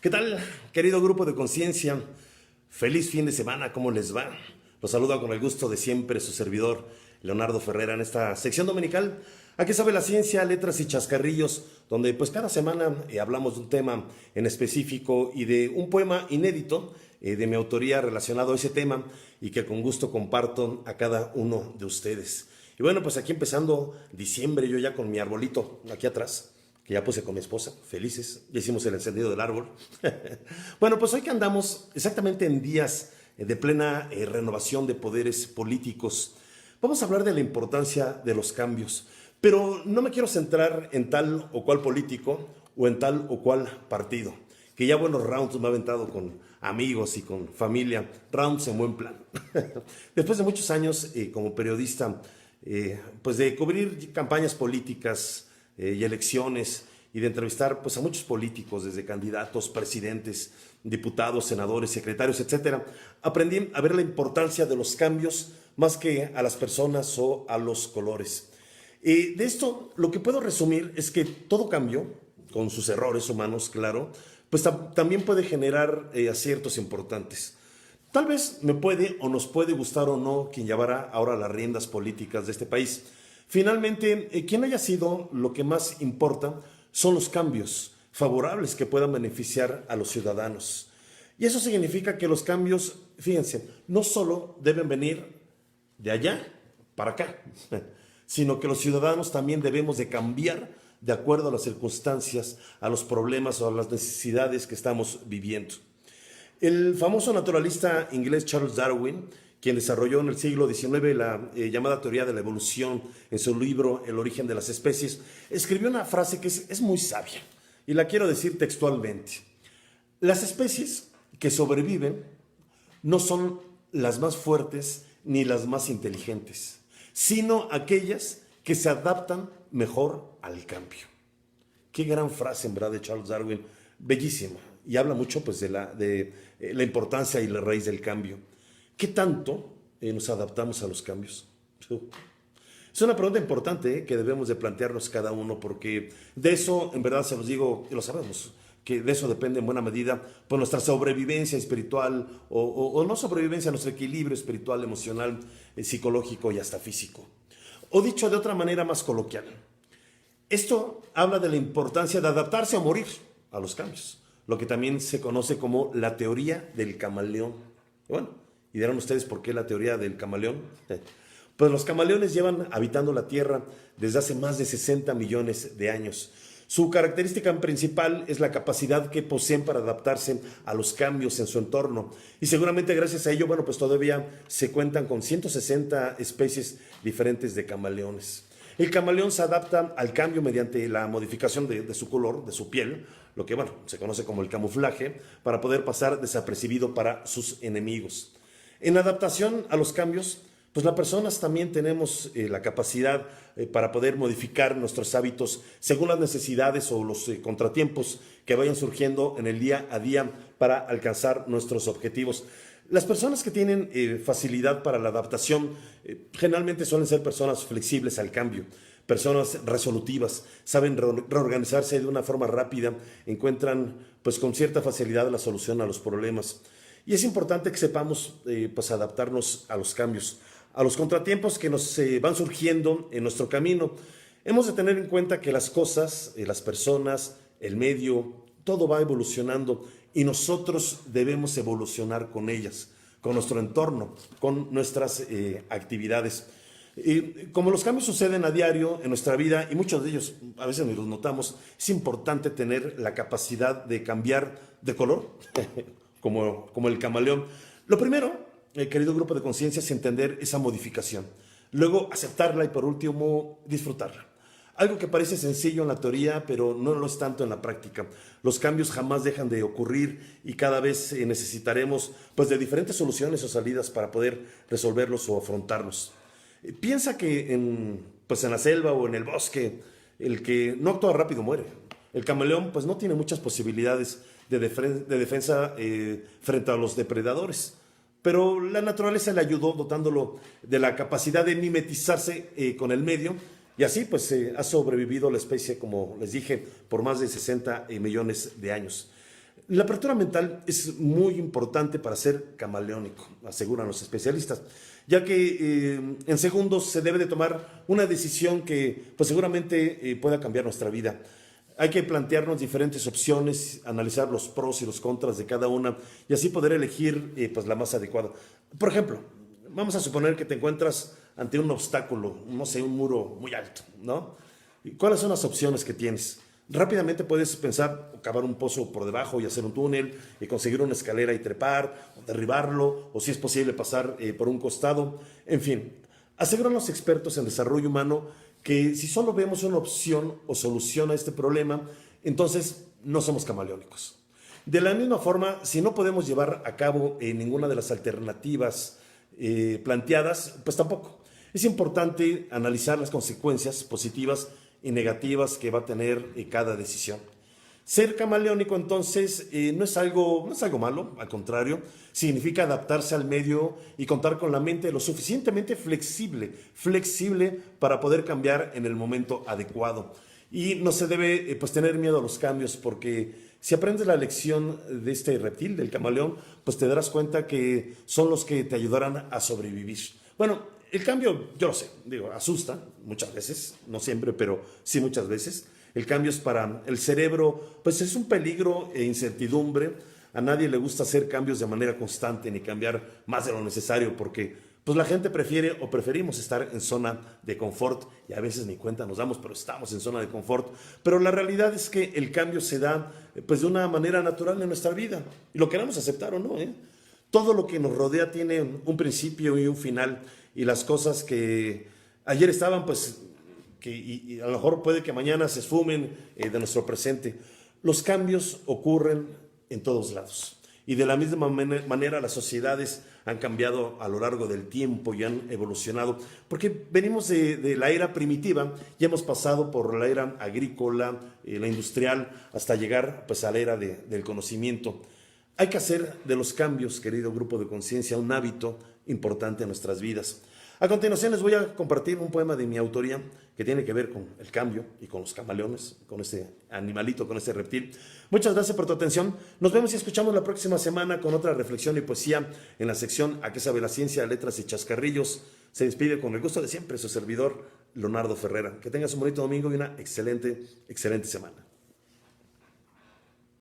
¿Qué tal, querido grupo de conciencia? Feliz fin de semana, ¿cómo les va? Los saluda con el gusto de siempre su servidor, Leonardo Ferrera, en esta sección dominical. Aquí sabe la ciencia, letras y chascarrillos, donde pues cada semana hablamos de un tema en específico y de un poema inédito de mi autoría relacionado a ese tema y que con gusto comparto a cada uno de ustedes. Y bueno, pues aquí empezando diciembre, yo ya con mi arbolito aquí atrás, que ya puse con mi esposa, felices, ya hicimos el encendido del árbol. Bueno, pues hoy que andamos exactamente en días de plena renovación de poderes políticos, vamos a hablar de la importancia de los cambios, pero no me quiero centrar en tal o cual político o en tal o cual partido, que ya buenos rounds me ha aventado con amigos y con familia, rounds en buen plan. Después de muchos años como periodista, pues de cubrir campañas políticas, y elecciones y de entrevistar pues, a muchos políticos, desde candidatos, presidentes, diputados, senadores, secretarios, etcétera, aprendí a ver la importancia de los cambios más que a las personas o a los colores. De esto lo que puedo resumir es que todo cambio, con sus errores humanos, claro, pues también puede generar aciertos importantes. Tal vez me puede o nos puede gustar o no quien llevará ahora las riendas políticas de este país. Finalmente, quien haya sido, lo que más importa son los cambios favorables que puedan beneficiar a los ciudadanos. Y eso significa que los cambios, fíjense, no solo deben venir de allá para acá, sino que los ciudadanos también debemos de cambiar de acuerdo a las circunstancias, a los problemas o a las necesidades que estamos viviendo. El famoso naturalista inglés Charles Darwin, quien desarrolló en el siglo XIX la llamada teoría de la evolución en su libro El origen de las especies, escribió una frase que es muy sabia y la quiero decir textualmente. Las especies que sobreviven no son las más fuertes ni las más inteligentes, sino aquellas que se adaptan mejor al cambio. Qué gran frase, en verdad, de Charles Darwin, bellísima, y habla mucho pues, de la importancia y la raíz del cambio. ¿Qué tanto nos adaptamos a los cambios? Es una pregunta importante que debemos de plantearnos cada uno, porque de eso, en verdad, se los digo, y lo sabemos, que de eso depende en buena medida pues, nuestra sobrevivencia espiritual, o no sobrevivencia, nuestro equilibrio espiritual, emocional, psicológico y hasta físico. O dicho de otra manera más coloquial, esto habla de la importancia de adaptarse o morir a los cambios, lo que también se conoce como la teoría del camaleón. Bueno, y dirán ustedes por qué la teoría del camaleón. Pues los camaleones llevan habitando la Tierra desde hace más de 60 millones de años. Su característica principal es la capacidad que poseen para adaptarse a los cambios en su entorno. Y seguramente gracias a ello, bueno, pues todavía se cuentan con 160 especies diferentes de camaleones. El camaleón se adapta al cambio mediante la modificación de su color, de su piel, lo que bueno, se conoce como el camuflaje, para poder pasar desapercibido para sus enemigos. En adaptación a los cambios, pues las personas también tenemos la capacidad para poder modificar nuestros hábitos según las necesidades o los contratiempos que vayan surgiendo en el día a día para alcanzar nuestros objetivos. Las personas que tienen facilidad para la adaptación generalmente suelen ser personas flexibles al cambio, personas resolutivas, saben reorganizarse de una forma rápida, encuentran pues con cierta facilidad la solución a los problemas. Y es importante que sepamos pues adaptarnos a los cambios, a los contratiempos que nos van surgiendo en nuestro camino. Hemos de tener en cuenta que las cosas, las personas, el medio, todo va evolucionando y nosotros debemos evolucionar con ellas, con nuestro entorno, con nuestras actividades. Como los cambios suceden a diario en nuestra vida y muchos de ellos a veces ni los notamos, es importante tener la capacidad de cambiar de color, como el camaleón. Lo primero, querido grupo de conciencia, es entender esa modificación. Luego aceptarla y por último disfrutarla. Algo que parece sencillo en la teoría, pero no lo es tanto en la práctica. Los cambios jamás dejan de ocurrir y cada vez necesitaremos pues, de diferentes soluciones o salidas para poder resolverlos o afrontarlos. Piensa que en la selva o en el bosque, el que no actúa rápido muere. El camaleón pues, no tiene muchas posibilidades de defensa frente a los depredadores. Pero la naturaleza le ayudó dotándolo de la capacidad de mimetizarse con el medio y así pues ha sobrevivido la especie, como les dije, por más de 60 millones de años. La apertura mental es muy importante para ser camaleónico, aseguran los especialistas, ya que en segundos se debe de tomar una decisión que pues seguramente pueda cambiar nuestra vida. Hay que plantearnos diferentes opciones, analizar los pros y los contras de cada una y así poder elegir pues la más adecuada. Por ejemplo, vamos a suponer que te encuentras ante un obstáculo, no sé, un muro muy alto, ¿no? ¿Cuáles son las opciones que tienes? Rápidamente puedes pensar cavar un pozo por debajo y hacer un túnel y conseguir una escalera y trepar, o derribarlo, o si es posible pasar por un costado. En fin, aseguran los expertos en desarrollo humano que si solo vemos una opción o solución a este problema, entonces no somos camaleónicos. De la misma forma, si no podemos llevar a cabo ninguna de las alternativas planteadas, pues tampoco. Es importante analizar las consecuencias positivas y negativas que va a tener cada decisión. Ser camaleónico entonces no es algo malo, al contrario, significa adaptarse al medio y contar con la mente lo suficientemente flexible para poder cambiar en el momento adecuado. Y no se debe pues tener miedo a los cambios, porque si aprendes la lección de este reptil, del camaleón, pues te darás cuenta que son los que te ayudarán a sobrevivir. Bueno, el cambio, yo lo sé, asusta muchas veces, no siempre, pero sí muchas veces. El cambio es para el cerebro, pues es un peligro e incertidumbre. A nadie le gusta hacer cambios de manera constante ni cambiar más de lo necesario, porque pues la gente prefiere o preferimos estar en zona de confort y a veces ni cuenta nos damos, pero estamos en zona de confort. Pero la realidad es que el cambio se da pues de una manera natural en nuestra vida, y lo queramos aceptar o no, ¿eh? Todo lo que nos rodea tiene un principio y un final, y las cosas que ayer estaban, pues, y a lo mejor puede que mañana se esfumen de nuestro presente. Los cambios ocurren en todos lados. Y de la misma manera las sociedades han cambiado a lo largo del tiempo y han evolucionado, porque venimos de la era primitiva y hemos pasado por la era agrícola, la industrial, hasta llegar pues, a la era del conocimiento. Hay que hacer de los cambios, querido grupo de conciencia, un hábito importante en nuestras vidas. A continuación les voy a compartir un poema de mi autoría que tiene que ver con el cambio y con los camaleones, con este animalito, con este reptil. Muchas gracias por tu atención. Nos vemos y escuchamos la próxima semana con otra reflexión y poesía en la sección ¿A qué sabe la ciencia? Letras y chascarrillos. Se despide con el gusto de siempre su servidor, Leonardo Ferrera. Que tengas un bonito domingo y una excelente semana.